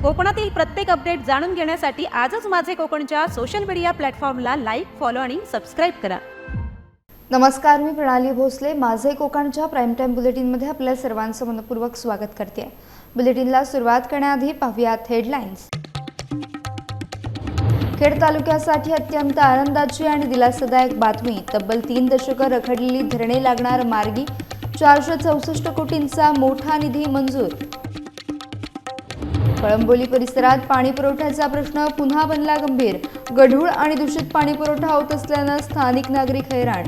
कोकणातील प्रत्येक अपडेट जाणून घेण्यासाठी आजच माझे कोकणच्या सोशल मीडिया प्लॅटफॉर्मला लाईक, फॉलो आणि सबस्क्राईब करा। नमस्कार, मी प्रणाली भोसले। माझे कोकणच्या प्राईम टाइम बुलेटिनमध्ये आपल्या सर्वांचं मनपूर्वक स्वागत करते। बुलेटिनला सुरुवात करण्याआधी पाहूयात हेडलाईन्स। खेड तालुक्यासाठी अत्यंत आनंदाची आणि दिलासादायक बातमी। तब्बल 3 दशकं रखडलेली धरणे लागणार मार्गी। 464 कोटींचा मोठा निधी मंजूर। कळंबोली परिसरात पाणी पुरवठ्याचा प्रश्न पुन्हा बनला गंभीर। गढूळ आणि दूषित पाणी पुरवठा होत असल्याने स्थानिक नागरिक हैराण।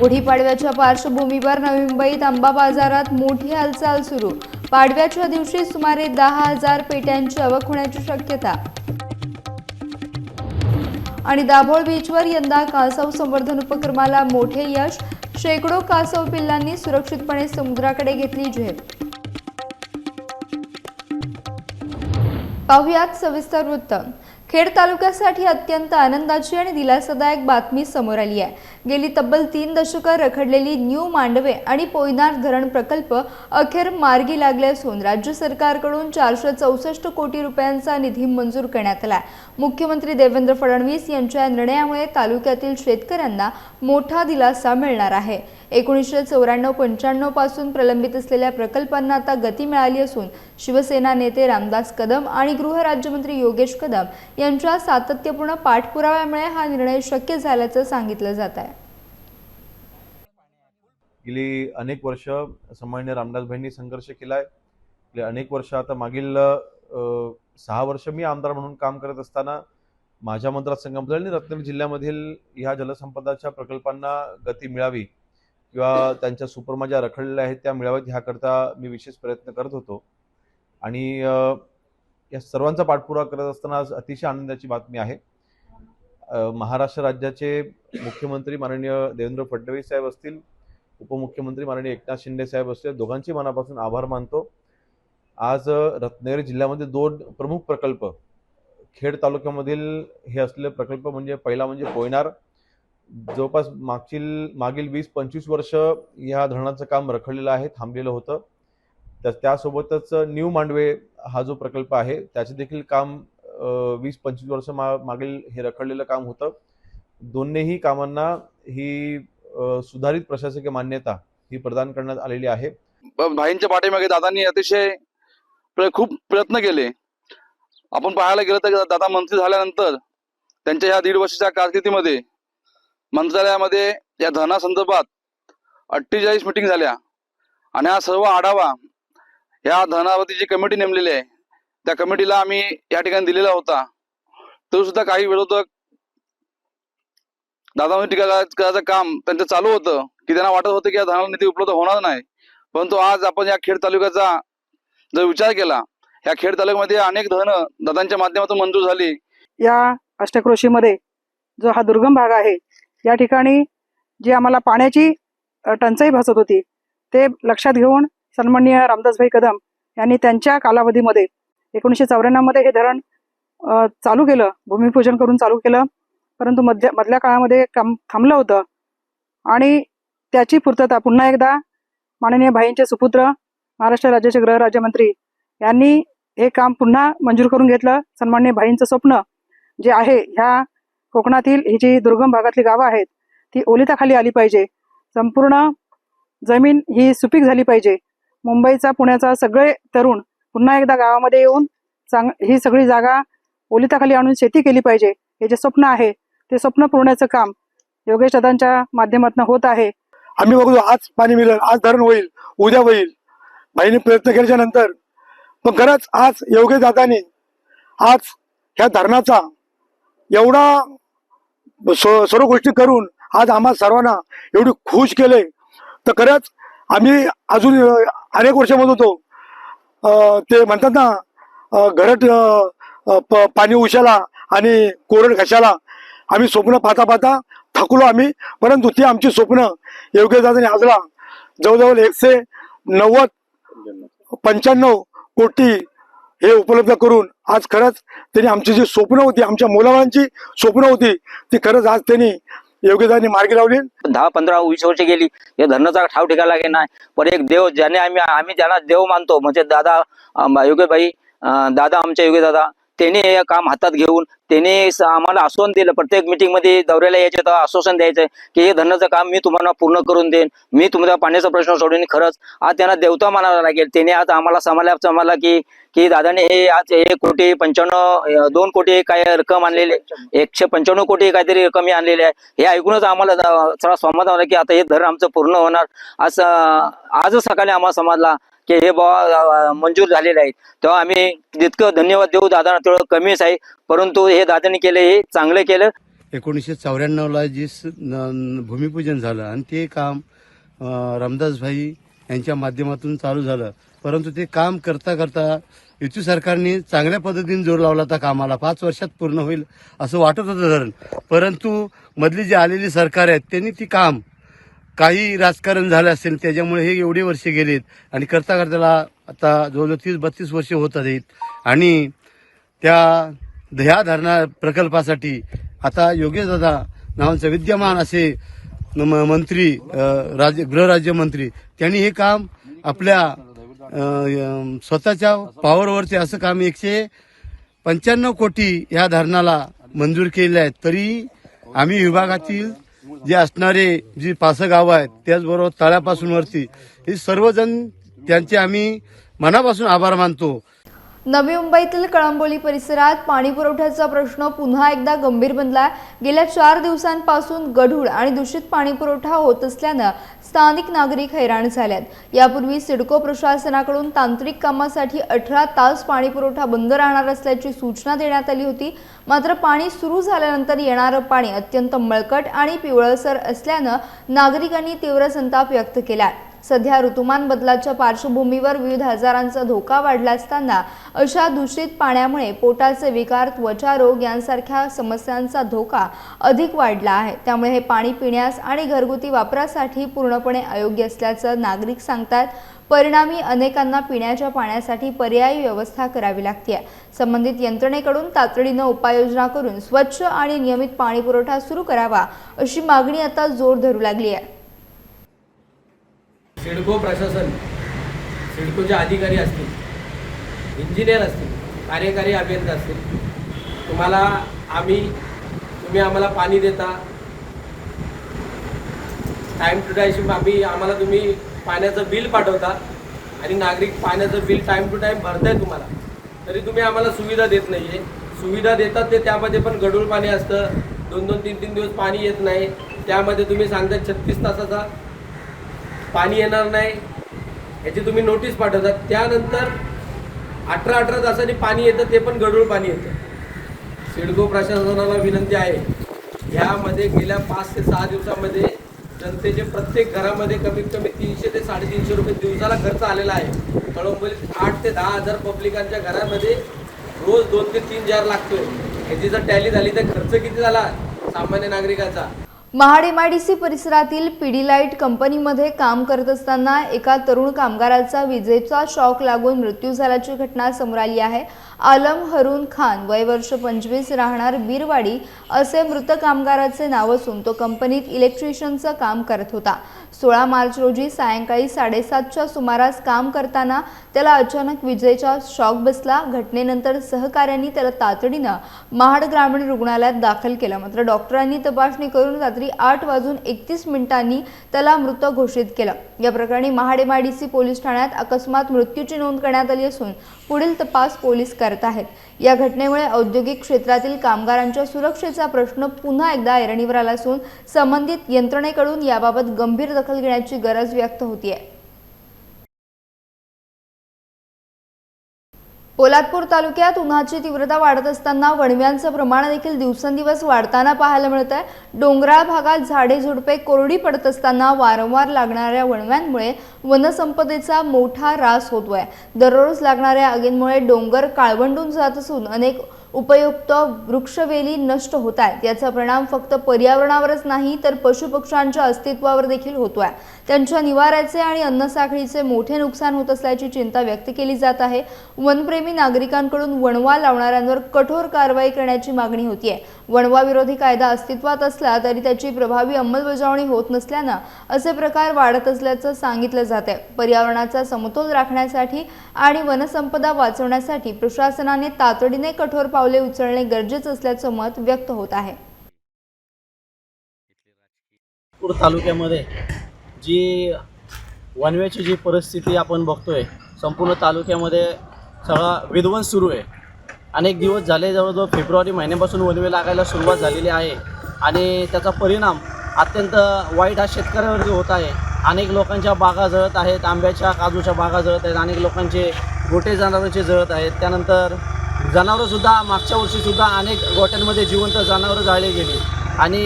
गुढीपाडव्याच्या पार्श्वभूमीवर नवी मुंबईत आंबा बाजारात मोठी हालचाल सुरू। पाडव्याच्या दिवशी सुमारे 10,000 पेट्यांची आवक होण्याची शक्यता। आणि दाभोळ बीचवर यंदा कासव संवर्धन उपक्रमाला मोठे यश। शेकडो कासव पिल्लांनी सुरक्षितपणे समुद्राकडे घेतली झेप। पाहुयात सविस्तर वृत्त। खेड तालुक्यासाठी अत्यंत आनंदाची आणि दिलासादायक बातमी समोर आली आहे। गेली तब्बल 3 दशकं रखडलेली न्यू मांडवे आणि पोयनार धरण प्रकल्प अखेर मार्गी लागले असून राज्य सरकारकडून 464 कोटी रुपयांचा निधी मंजूर करण्यात आला। मुख्यमंत्री देवेंद्र फडणवीस यांच्या निर्णयामुळे तालुक्यातील शेतकऱ्यांना मोठा दिलासा मिळणार आहे। 1994-95 पासून प्रलंबित असलेल्या प्रकल्पांना आता गती मिळाली असून शिवसेना नेते रामदास कदम आणि गृहराज्यमंत्री योगेश कदम यांच्या सातत्यपूर्ण पाठपुराव्यामुळे हा निर्णय शक्य झाल्याचं सांगितलं जात आहे। गेली अनेक वर्ष सन्माननीय रामदासभाईंनी संघर्ष केलाय। गेली अनेक वर्ष आता मागील 6 वर्ष मी आमदार म्हणून काम करत असताना माझ्या मतदारसंघामध्ये आणि रत्नागिरी जिल्ह्यामधील ह्या जलसंपदाच्या प्रकल्पांना गती मिळावी किंवा त्यांच्या सुपरमा ज्या रखडलेल्या आहेत त्या मिळाव्यात ह्याकरता मी विशेष प्रयत्न करत होतो। आणि या सर्वांचा पाठपुरावा करत असताना आज अतिशय आनंदाची बातमी आहे। महाराष्ट्र राज्याचे मुख्यमंत्री माननीय देवेंद्र फडणवीस साहेब असतील, उपमुख्यमंत्री माननीय एकनाथ शिंदे साहेब असतील, दोघांची मनापासून आभार मानतो। आज रत्नागिरी जिल्ह्यामध्ये 2 प्रमुख प्रकल्प खेड तालुक्यामधील हे असलेले प्रकल्प म्हणजे पहिला म्हणजे पोयनार। जवळपास मागील 20-25 वर्ष या धरणाचं काम रखडलेलं आहे, थांबलेलं होतं। तर त्यासोबतच न्यू मांडवे हा जो प्रकल्प आहे त्याचे देखील काम 20-25 वर्ष मागील हे रखडलेलं काम होतं। दोन्हीही कामांना ही सुधारित प्रशासकीय मान्यता ही प्रदान करण्यात आलेली आहे। भाईंच्या पाठीमागे दादांनी अतिशय खूप प्रयत्न केले। आपण पाहायला गेलं तर दादा मंत्री झाल्यानंतर त्यांच्या ह्या 1.5 वर्षाच्या कारकिर्दीमध्ये मंत्रालयामध्ये या धनासंदर्भात 48 मीटिंग झाल्या आणि हा सर्व आढावा या धनावरती जी कमिटी नेमलेली आहे त्या कमिटीला आम्ही या ठिकाणी दिलेला होता। तरी सुद्धा काही विरोधक दादावर टीका करायचं काम त्यांचं चालू होतं की त्यांना वाटत होतं की या धनाला निधी उपलब्ध होणार नाही। परंतु आज आपण या खेड तालुक्याचा जर विचार केला, या खेड तालुक्यामध्ये अनेक धनं दादांच्या माध्यमातून मंजूर झाली। या अष्टक्रोशीमध्ये जो हा दुर्गम भाग आहे या ठिकाणी जी आम्हाला पाण्याची टंचाई भासत होती ते लक्षात घेऊन सन्माननीय रामदासभाई कदम यांनी त्यांच्या कालावधीमध्ये 1994 मध्ये हे धरण चालू केलं, भूमिपूजन करून चालू केलं। परंतु मधल्या काळामध्ये काम थांबलं होतं आणि त्याची पूर्तता पुन्हा एकदा माननीय भाईंचे सुपुत्र महाराष्ट्र राज्याचे गृहराज्यमंत्री यांनी हे काम पुन्हा मंजूर करून घेतलं। सन्माननीय भाईंचं स्वप्न जे आहे ह्या कोकणातील ही जी दुर्गम भागातली गावं आहेत ती ओलिताखाली आली पाहिजे, संपूर्ण जमीन ही सुपीक झाली पाहिजे। मुंबईचा पुण्याचा सगळे तरुण पुन्हा एकदा गावामध्ये येऊन ही सगळी जागा ओलिताखाली आणून शेती केली पाहिजे, हे जे स्वप्न आहे ते स्वप्न पूर्णाचं काम योगेश दादांच्या माध्यमातून होत आहे। आम्ही बघतो आज पाणी मिळेल, आज धरण होईल, उद्या होईल, भाईने प्रयत्न केल्याच्या नंतर पण खरंच आज योगेश दादांनी आज ह्या धरणाचा एवढा सर्व गोष्टी करून आज आम्हा सर्वांना एवढी खुश केले। तर खरंच आम्ही अजून अनेक वर्ष म्हणत होतो ते म्हणतात ना घरट पाणी उशाला आणि कोरड घशाला, आम्ही स्वप्न पाहता पाहता थकलो आम्ही। परंतु ती आमची स्वप्न योगेश दादांनी आजला जवळजवळ 195 कोटी हे उपलब्ध करून आज खरंच त्यांनी आमची जी स्वप्न होती, आमच्या मुलांची स्वप्न होती ती खरंच आज त्यांनी योगेश दादांनी मार्गी लावली। 10-15-20 वर्ष गेली, या धरणाचा ठाव ठिकाणा लागेल नाही. पण एक देव ज्याने आम्ही ज्यांना देव मानतो म्हणजे दादा योगेशभाई, दादा आमचे योगेश दादा, त्याने हे काम हातात घेऊन त्याने आम्हाला आश्वासन दिलं. प्रत्येक मीटिंग मध्ये दौऱ्याला यायचे तर आश्वासन द्यायचं की हे धरणाचं काम मी तुम्हाला पूर्ण करून देईन, मी तुमचा पाण्याचा प्रश्न सोडून. खरंच आज त्यांना देवता मानावा लागेल. त्याने आज आम्हाला समजला की दादाने हे आज 1,95,2 कोटी काय रक्कम आणलेली, 195 कोटी काहीतरी रक्कम आणलेली आहे. हे ऐकूनच आम्हाला थोडा समाधान झाला की आता हे धरण आमचं पूर्ण होणार. आजच सकाळी आम्हाला समजला की हे बाबा मंजूर झालेले आहेत. तेव्हा आम्ही जितकं धन्यवाद देऊ दादा तेवढं कमीच आहे. परंतु हे दादाने केलं हे चांगलं केलं. 1994ला जे भूमिपूजन झालं आणि ते काम रामदासभाई यांच्या माध्यमातून चालू झालं. परंतु ते काम करता करता युती सरकारने चांगल्या पद्धतीने जोर लावला होता कामाला. 5 वर्षात पूर्ण होईल असं वाटत होतं धरण. परंतु मधली जी आलेली सरकार आहेत त्यांनी ती काम काही राजकारण झालं असेल त्याच्यामुळे हे एवढे वर्ष गेलेत आणि करता करताला आता जवळजवळ 30-32 वर्ष होत आहेत. आणि ह्या धरणा प्रकल्पासाठी आता योगेश दादा नावांचे विद्यमान असे मंत्री, गृहराज्यमंत्री, त्यांनी हे काम आपल्या स्वतःच्या पॉवरवरचे असं काम 195 कोटी ह्या धरणाला मंजूर केले आहेत. तरी आम्ही विभागातील जे असणारे जी 5 गावं आहेत त्याचबरोबर तळ्यापासून वरती हे सर्वजण त्यांचे आम्ही मनापासून आभार मानतो. नवी मुंबईतील कळंबोली परिसरात पाणी पुरवठ्याचा प्रश्न पुन्हा एकदा गंभीर बनला. गेल्या 4 दिवसांपासून गढूळ आणि दूषित पाणी पुरवठा होत असल्यानं स्थानिक नागरिक हैराण झालेत. यापूर्वी सिडको प्रशासनाकडून तांत्रिक कामासाठी 18 तास पाणी पुरवठा बंद राहणार असल्याची सूचना देण्यात आली होती. मात्र पाणी सुरू झाल्यानंतर येणारं पाणी अत्यंत मळकट आणि पिवळसर असल्यानं नागरिकांनी तीव्र संताप व्यक्त केला. सध्या ऋतुमान बदलाच्या पार्श्वभूमीवर विविध आजारांचा धोका वाढला असताना अशा दूषित पाण्यामुळे पोटाचे विकार, त्वचा रोग यांसारख्या समस्यांचा धोका अधिक वाढला आहे. त्यामुळे हे पाणी पिण्यास आणि घरगुती वापरासाठी पूर्णपणे अयोग्य असल्याचं नागरिक सांगतात. परिणामी अनेकांना पिण्याच्या पाण्यासाठी पर्यायी व्यवस्था करावी लागते. संबंधित यंत्रणेकडून तातडीनं उपाययोजना करून स्वच्छ आणि नियमित पाणी पुरवठा सुरू करावा अशी मागणी आता जोर धरू लागली आहे. सिडको प्रशासन, सिडकोचे अधिकारी असतील, इंजिनियर असतील, कार्यकारी अभियंता असतील, तुम्ही आम्हाला पाणी देता टाईम टू टाईम, आम्हाला तुम्ही पाण्याचं बिल पाठवता आणि नागरिक पाण्याचं बिल टाईम टू टाईम भरताय तुम्हाला, तरी तुम्ही आम्हाला सुविधा देत नाही आहे. सुविधा देतात ते त्यामध्ये पण गढूळ पाणी असतं, 2-2, 3-3 दिवस पाणी येत नाही. त्यामध्ये तुम्ही सांगता 36 तासाचा पाणी येणार नाही याची तुम्ही नोटीस पाठवतात. त्यानंतर 18 तासांनी पाणी येतं, ते पण गढूळ पाणी येतं. सिडको प्रशासनाला विनंती आहे, यामध्ये गेल्या 5 ते 6 दिवसामध्ये जनतेचे प्रत्येक घरामध्ये कमीत कमी 300 ते 350 रुपये दिवसाला खर्च आलेला आहे. कळंबोलीत 8 ते 10 हजार पब्लिकांच्या घरामध्ये रोज 2 ते 3 जार लागतोय. याची जर टॅली झाली तर खर्च किती झाला सामान्य नागरिकाचा. महाड MIDC परिसरातील पिडीलाइट कंपनीमध्ये काम करत असताना एका तरुण कामगाराचा विजेचा शॉक लागून मृत्यू झाल्याची घटना समोर आली आहे. आलम हरून खान, वय वर्ष 25, राहणार बीरवाडी असे मृत कामगाराचे नाव असून तो कंपनीत इलेक्ट्रिशियनचं काम करत होता. 16 मार्च रोजी सायंकाळी 7:30च्या सुमारास काम करताना त्याला अचानक विजेचा शॉक बसला. घटनेनंतर सहकाऱ्यांनी त्याला तातडीनं महाड ग्रामीण रुग्णालयात दाखल केलं. मात्र डॉक्टरांनी तपासणी करून रात्री 8:31 त्याला मृत घोषित केलं. या प्रकरणी महाड MIDC पोलीस ठाण्यात अकस्मात मृत्यूची नोंद करण्यात आली असून पुढील तपास पोलीस करत आहेत. या घटनेमुळे औद्योगिक क्षेत्रातील कामगारांच्या सुरक्षेचा प्रश्न पुन्हा एकदा ऐरणीवर आला असून संबंधित यंत्रणेकडून याबाबत गंभीर दखल घेण्याची गरज व्यक्त होतीये. पोलादपूर तालुक्यात उन्हाची तीव्रता वाढत असताना वणव्यांचं प्रमाण देखील दिवसेंदिवस वाढताना पाहायला मिळत आहे. डोंगराळ भागात झाडे झुडपे कोरडी पडत असताना वारंवार लागणाऱ्या वणव्यांमुळे वनसंपदेचा मोठा ऱ्हास होतोय. दररोज लागणाऱ्या आगींमुळे डोंगर काळवंडून जात असून अनेक उपयुक्त वृक्षवेली नष्ट होत आहेत। याचा परिणाम फक्त पर्यावरणावरच नाही तर पशुपक्ष्यांच्या अस्तित्वावर देखील होतोय। त्यांच्या निवाऱ्याचे आणि अन्न साखळीचे मोठे नुकसान होत असल्याची चिंता व्यक्त केली जात आहे। वनप्रेमी नागरिकांकडून वणवा लावणाऱ्यांवर कठोर कारवाई करण्याची मागणी होतीये। वणवा विरोधी कायदा अस्तित्वात असला तरी त्याची प्रभावी अंमलबजावणी होत नसल्याने असे प्रकार वाढत असल्याचं सांगितलं जाते। पर्यावरणाचा समतोल राखण्यासाठी आणि वनसंपदा वाचवण्यासाठी प्रशासनाने तातडीने कठोर पावले उचलणे गरजेचं असल्याचं मत व्यक्त होत आहे। नागपूर तालुक्यामध्ये जी वनव्याची जी परिस्थिती आपण बघतोय, संपूर्ण तालुक्यामध्ये सगळा विध्वंस सुरू आहे। अनेक दिवस झाले, जवळजवळ फेब्रुवारी महिन्यापासून वनवे लागायला सुरुवात झालेली आहे आणि त्याचा परिणाम अत्यंत वाईट हा शेतकऱ्यावरती होत आहे। अनेक लोकांच्या बागा जळत आहेत, आंब्याच्या काजूच्या बागा जळत आहेत, अनेक लोकांचे गोटे जनावरांचे जळत आहेत। त्यानंतर जनावरंसुद्धा मागच्या वर्षीसुद्धा अनेक गोट्यांमध्ये जिवंत जनावरं जाळली गेली आणि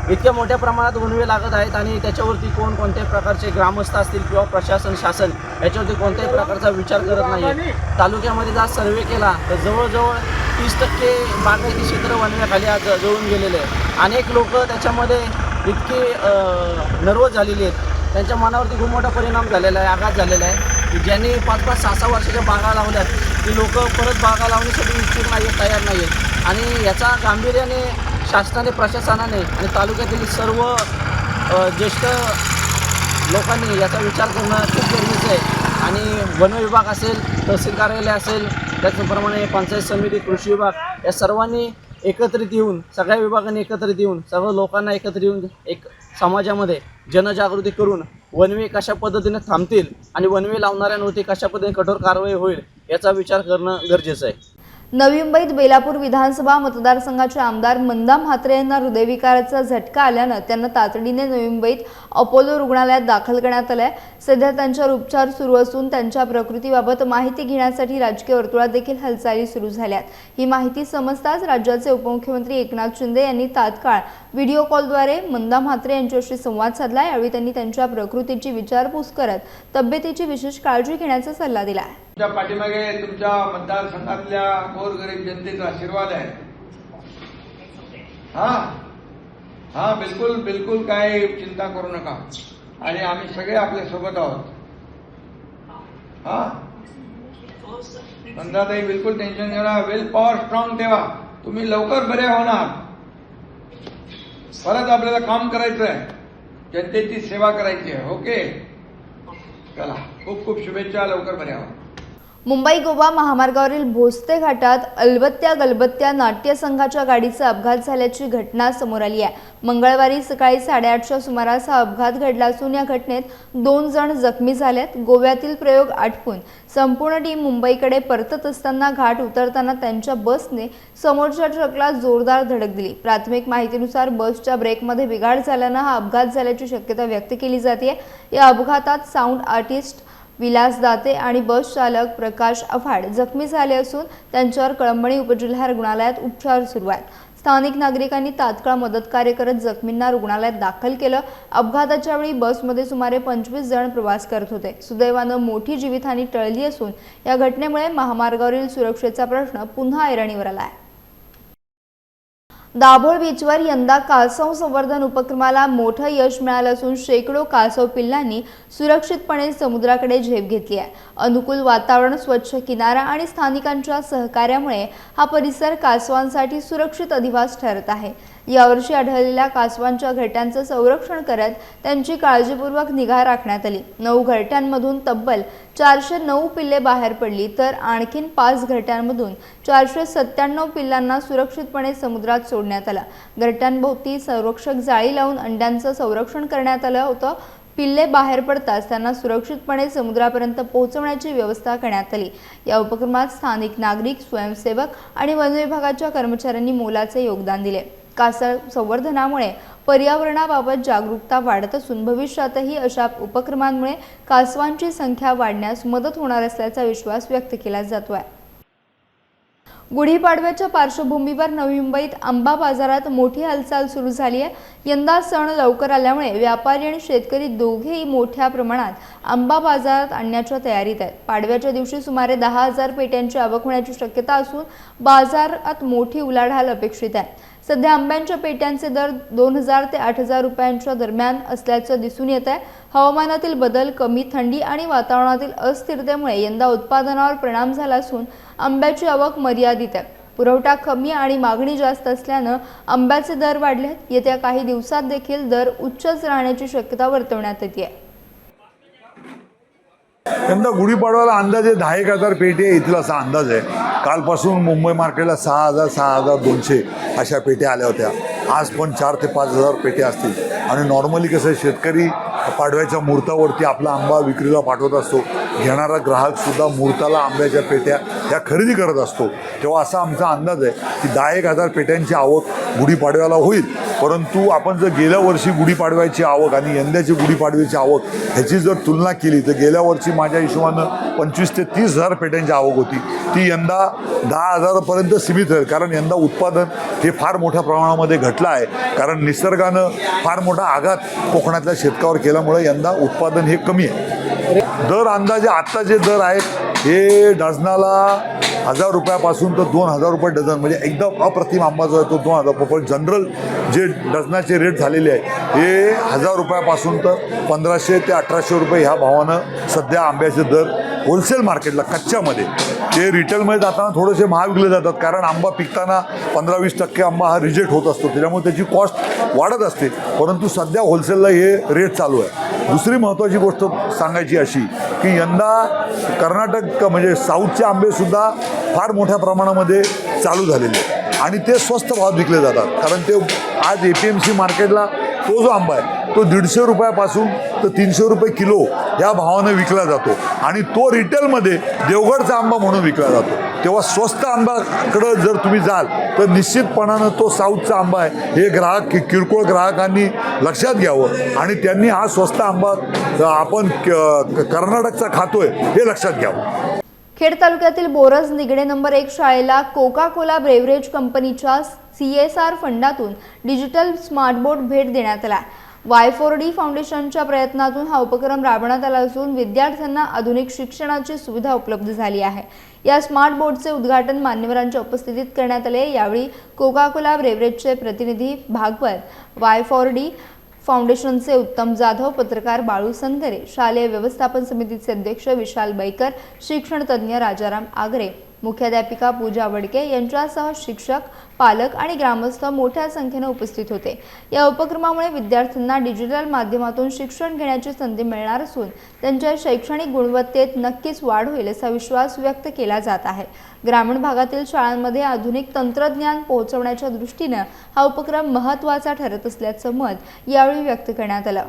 इतक्या मोठ्या प्रमाणात वनवे लागत आहेत आणि त्याच्यावरती कोणकोणत्या प्रकारचे ग्रामस्थ असतील किंवा प्रशासन शासन याच्यावरती कोणत्याही प्रकारचा विचार करत नाही आहे। तालुक्यामध्ये जर सर्वे केला तर जवळजवळ 30% बागायती क्षेत्र वनव्याखाली आज जळून गेलेले आहे। अनेक लोक त्याच्यामध्ये इतके नर्वस झालेली आहेत, त्यांच्या मनावरती खूप मोठा परिणाम झालेला आहे, आघात झालेला आहे की ज्यांनी 5-5, 6-6 वर्षाच्या बागा लावल्यात ती लोक परत बागा लावण्यासाठी इच्छुक नाही आहेत, तयार नाही आहेत आणि याचा गांभीर्याने शासनाने, प्रशासनाने आणि तालुक्यातील सर्व ज्येष्ठ लोकांनी याचा विचार करणं खूप गरजेचं आहे। आणि वन विभाग असेल, तहसील कार्यालय असेल, त्याचप्रमाणे पंचायत समिती, कृषी विभाग या सर्वांनी एकत्रित येऊन, सगळ्या विभागांनी एकत्रित येऊन, सर्व लोकांना एकत्रित येऊन एक समाजामध्ये जनजागृती करून वनवे कशा पद्धतीने थांबतील आणि वनवे लावणाऱ्यांवरती कशा पद्धतीने कठोर कारवाई होईल याचा विचार करणं गरजेचं आहे। नवी मुंबईत बेलापूर विधानसभा मतदारसंघाचे आमदार मंदा म्हात्रे यांना हृदयविकाराचा झटका आल्यानं त्यांना तातडीने नवी मुंबईत अपोलो रुग्णालयात दाखल करण्यात आले। सध्या त्यांच्यावर उपचार सुरू असून त्यांच्या प्रकृतीबाबत माहिती घेण्यासाठी राजकीय वर्तुळात देखील हालचाली सुरू झाल्यात। ही माहिती समजताच राज्याचे उपमुख्यमंत्री एकनाथ शिंदे यांनी तात्काळ व्हिडिओ कॉलद्वारे मंदा म्हात्रे यांच्याशी संवाद साधला। यावेळी त्यांनी त्यांच्या प्रकृतीची विचारपूस करत तब्येतीची विशेष काळजी घेण्याचा सल्ला दिला आहे। तुमच्या पाठीमागे तुमच्या मतदारसंघातल्या गोरगरीब जनतेचा आशीर्वाद आहे। हा बिलकुल बिलकुल काही चिंता करू नका आणि आम्ही सगळे आपल्या सोबत आहोत। मंदाताई बिलकुल टेन्शन घेऊ नका, विल पॉवर स्ट्रॉंग ठेवा, तुम्ही लवकर बरे होणार। परत आपल्याला काम करायचं आहे, जनतेची सेवा करायची आहे। ओके, चला, खूप खूप शुभेच्छा, लवकर बरे व्हा। मुंबई गोवा महामार्गावरील भोसते घाटात अलबत्त्या गलबत्त्या नाट्य संघाच्या गाडीचा अपघात झाल्याची घटना समोर आली आहे। मंगळवारी सकाळी 8:30च्या सुमारास हा अपघात घडला असून या घटनेत 2 जण जखमी झालेत। गोव्यातील प्रयोग आटपून संपूर्ण टीम मुंबईकडे परतत असताना घाट उतरताना त्यांच्या बसने समोरच्या ट्रकला जोरदार धडक दिली। प्राथमिक माहितीनुसार बसच्या ब्रेकमध्ये बिघाड झाल्यानं हा अपघात झाल्याची शक्यता व्यक्त केली जाते। या अपघातात साऊंड आर्टिस्ट विलास दाते आणि बस चालक प्रकाश अफाड जखमी झाले असून त्यांच्यावर कळंबणी उपजिल्हा रुग्णालयात उपचार सुरू आहेत। स्थानिक नागरिकांनी तात्काळ मदत कार्य करत जखमींना रुग्णालयात दाखल केलं। अपघाताच्या वेळी बसमध्ये सुमारे 25 जण प्रवास करत होते। सुदैवानं मोठी जीवितहानी टळली असून या घटनेमुळे महामार्गावरील सुरक्षेचा प्रश्न पुन्हा ऐरणीवर आला आहे। दाभोळ बीचवर यंदा कासव संवर्धन उपक्रमाला मोठं यश मिळालं असून शेकडो कासव पिल्लांनी सुरक्षितपणे समुद्राकडे झेप घेतली आहे। अनुकूल वातावरण, स्वच्छ किनारा आणि स्थानिकांच्या सहकार्यामुळे हा परिसर कासवांसाठी सुरक्षित अधिवास ठरत आहे। यावर्षी आढळलेल्या कासवांच्या घरट्यांचं संरक्षण करत त्यांची काळजीपूर्वक निगा राखण्यात आली। 9 घरट्यांमधून तब्बल 409 पिल्ले बाहेर पडली तर आणखीन 5 घरट्यांमधून 497 पिल्लांना सुरक्षितपणे समुद्रात सोडण्यात आलं। घरट्यांभोवती संरक्षक जाळी लावून अंड्यांचं संरक्षण करण्यात आलं होतं। पिल्ले बाहेर पडताच त्यांना सुरक्षितपणे समुद्रापर्यंत पोहोचवण्याची व्यवस्था करण्यात आली। या उपक्रमात स्थानिक नागरिक, स्वयंसेवक आणि वन विभागाच्या कर्मचाऱ्यांनी मोलाचे योगदान दिले। कासव संवर्धनामुळे पर्यावरणाबाबत जागरूकता वाढत असून भविष्यातही अशा उपक्रमांमुळे कासवांची संख्या वाढण्यास मदत होणार असल्याचा विश्वास व्यक्त केला जातोय। गुढीपाडव्याच्या पार्श्वभूमीवर नवी मुंबईत आंबा बाजारात मोठी हालचाल सुरू झाली आहे। यंदा सण लवकर आल्यामुळे व्यापारी आणि शेतकरी दोघेही मोठ्या प्रमाणात आंबा बाजारात आणण्याच्या तयारीत आहेत। पाडव्याच्या दिवशी सुमारे 10,000 पेट्यांची आवक होण्याची शक्यता असून बाजारात मोठी उलाढाल अपेक्षित आहे। सध्या आंब्यांच्या पेट्यांचे दर 2,000 ते 8,000 रुपयांच्या दरम्यान असल्याचं दिसून येत आहे। हवामानातील बदल, कमी थंडी आणि वातावरणातील अस्थिरतेमुळे यंदा उत्पादनावर परिणाम झाला असून आंब्याची आवक मर्यादित आहे। पुरवठा कमी आणि मागणी जास्त असल्यानं आंब्याचे दर वाढले आहेत। येत्या काही दिवसात देखील दर उच्चच राहण्याची शक्यता वर्तवण्यात येते आहे। यंदा गुढीपाडव्याला अंदाजे 10,000 पेटी येतील असा अंदाज आहे। कालपासून मुंबई मार्केटला 6,000 6,200 अशा पेट्या आल्या होत्या। आज पण 4,000 ते 5,000 पेट्या असतील। आणि नॉर्मली कसं शेतकरी पाडव्याच्या मुहूर्तावरती आपला आंबा विक्रीला पाठवत असतो, घेणारा ग्राहक सुद्धा मुहूर्ताला आंब्याच्या पेट्या ह्या खरेदी करत असतो। तेव्हा असा आमचा अंदाज आहे की 10,000 पेट्यांची आवक गुढीपाडव्याला होईल। परंतु आपण जर गेल्या वर्षी गुढीपाडव्याची आवक आणि यंदाची गुढीपाडव्याची आवक ह्याची जर तुलना केली तर गेल्या वर्षी माझ्या हिशोबानं 25,000 ते 30,000 पेट्यांची आवक होती, ती यंदा 10,000 पर्यंत सीमित राहील। कारण यंदा उत्पादन हे फार मोठ्या प्रमाणामध्ये घटलं आहे, कारण निसर्गानं फार मोठा आघात कोकणातल्या शेतकऱ्यावर केल्यामुळे यंदा उत्पादन हे कमी आहे। दर अंदाजे आत्ता जे दर आहेत हे डझनाला 1,000 रुपयापासून तर 2,000 रुपये डझन, म्हणजे एकदम अप्रतिम आंबा जो आहे तो 2,000 रुपये। पण जनरल जे डझनाचे रेट झालेले आहे हे 1,000 रुपयापासून तर 1,500 ते 1,800 रुपये ह्या भावानं सध्या आंब्याचे दर होलसेल मार्केटला कच्च्यामध्ये, ते रिटेलमध्ये जाताना थोडेसे महाग विकले जातात। कारण आंबा पिकताना 15-20% आंबा हा रिजेक्ट होत असतो, त्याच्यामुळे त्याची कॉस्ट वाढत असते। परंतु सध्या होलसेलला हे रेट चालू आहे। दुसरी महत्त्वाची गोष्ट सांगायची अशी की यंदा कर्नाटक म्हणजे साऊथचे आंबेसुद्धा फार मोठ्या प्रमाणामध्ये चालू झालेले आहेत आणि ते स्वस्त भावात विकले जातात। कारण ते आज APMC मार्केटला तो जो आंबा आहे तो 150 रुपयापासून तर 300 रुपये किलो या भावानं विकला जातो आणि तो रिटेलमध्ये देवगडचा आंबा म्हणून विकला जातो। तेव्हा स्वस्त आंब्याकडं जर तुम्ही जाल तर निश्चितपणानं तो साऊथचा आंबा आहे हे ग्राहक किरकोळ ग्राहकांनी लक्षात घ्यावं आणि त्यांनी हा स्वस्त आंबा आपण कर्नाटकचा खातोय हे लक्षात घ्यावं। खेड तालुक्यातील बोरज निगडे नंबर 1 शाळेला कोका कोला ब्रेवरेज कंपनीच्या CSR फंडातून डिजिटल स्मार्ट बोर्ड भेट देण्यात आला। Y4D फाउंडेशनच्या प्रयत्नातून हा उपक्रम राबवण्यात आला असून विद्यार्थ्यांना आधुनिक शिक्षणाची सुविधा उपलब्ध झाली आहे। या स्मार्ट बोर्डचे उद्घाटन मान्यवरांच्या उपस्थितीत करण्यात आले। यावेळी कोका कोला ब्रेवरेजचे प्रतिनिधी भागवत, Y4D फाउंडेशनचे उत्तम जाधव, पत्रकार बाळू संतरे, शालेय व्यवस्थापन समितीचे अध्यक्ष विशाल बैकर, शिक्षण तज्ज्ञ राजाराम आगरे, मुख्याध्यापिका पूजा वडके यांच्यासह शिक्षक, पालक आणि ग्रामस्थ मोठ्या संख्येने उपस्थित होते। या उपक्रमामुळे विद्यार्थ्यांना डिजिटल माध्यमातून शिक्षण घेण्याची संधी मिळणार असून त्यांच्या शैक्षणिक गुणवत्तेत नक्कीच वाढ होईल असा विश्वास व्यक्त केला जात आहे। ग्रामीण भागातील शाळांमध्ये आधुनिक तंत्रज्ञान पोहोचवण्याच्या दृष्टीने हा उपक्रम महत्त्वाचा ठरत असल्याचं मत यावेळी व्यक्त करण्यात आलं।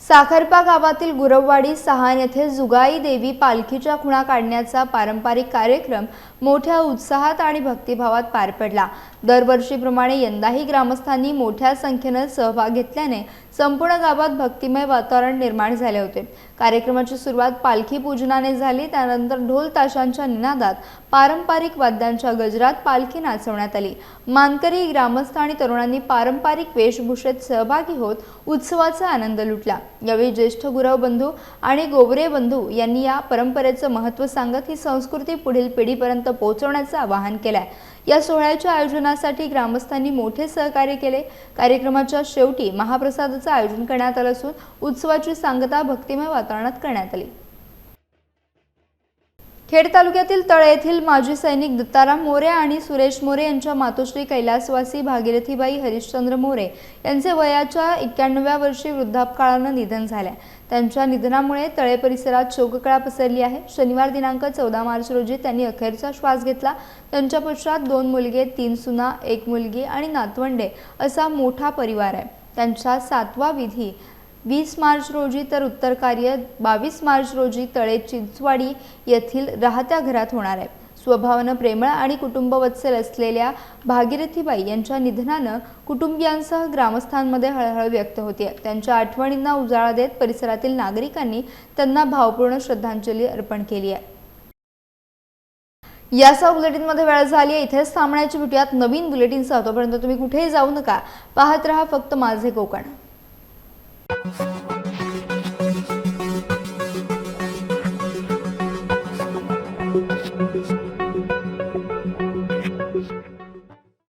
साखरपा गावातील गुरववाडी सहान येथे जुगाई देवी पालखीच्या खुणा काढण्याचा पारंपरिक कार्यक्रम मोठ्या उत्साहात आणि भक्तिभावात पार पडला। दरवर्षीप्रमाणे यंदाही ग्रामस्थांनी मोठ्या संख्येने सहभाग घेतल्याने संपूर्ण गावात भक्तिमय वातावरण निर्माण झाले होते। कार्यक्रमाची सुरुवात पालखी पूजनाने झाली, त्यानंतर ढोल ताशांच्या निनादात पारंपरिक वाद्यांच्या गजरात पालखी नाचवण्यात आली। मानकरी, ग्रामस्थ आणि तरुणांनी पारंपरिक वेशभूषेत सहभागी होत उत्सवाचा आनंद लुटला। यावेळी ज्येष्ठ गुरव बंधू आणि गोवरे बंधू यांनी या परंपरेचं महत्त्व सांगत ही संस्कृती पुढील पिढीपर्यंत पोहोचवण्याचं आवाहन केलंय। या सोहळ्याच्या आयोजनासाठी ग्रामस्थांनी मोठे सहकार्य केले। कार्यक्रमाच्या शेवटी महाप्रसादाचं आयोजन करण्यात आलं असून उत्सवाची सांगता भक्तिमय वातावरणात करण्यात आली। खेड तालुक्यातील तळे येथील माजी सैनिक दत्ताराम मोरे आणि सुरेश मोरे यांच्या मातोश्री कैलासवासी भागीरथीबाई हरिश्चंद्र मोरे यांचे वयाच्या 91व्या वर्षी वृद्धापकाळानं निधन झाले। त्यांच्या निधनामुळे तळे परिसरात शोककळा पसरली आहे। शनिवार दिनांक 14 मार्च रोजी त्यांनी अखेरचा श्वास घेतला। त्यांच्या पश्चात 2 मुलगे, 3 सुना, 1 मुलगी आणि नातवंडे असा मोठा परिवार आहे। त्यांचा 7वा विधी 20 मार्च रोजी तर उत्तर कार्य 22 मार्च रोजी तळे चिंचवाडी येथील राहत्या घरात होणार आहे। स्वभावानं प्रेमळ आणि कुटुंबवत्सल असलेल्या भागीरथीबाई यांच्या निधनानं कुटुंबियांसह ग्रामस्थांमध्ये हळहळ व्यक्त होते। त्यांच्या आठवणींना उजाळा देत परिसरातील नागरिकांनी त्यांना भावपूर्ण श्रद्धांजली अर्पण केली आहे। यासह बुलेटिनमध्ये वेळ झाली आहे. इथेच थांबण्याची. भेटूयात नवीन बुलेटिनसह. तोपर्यंत तुम्ही कुठेही जाऊ नका. पाहत रहा फक्त माझे कोकण.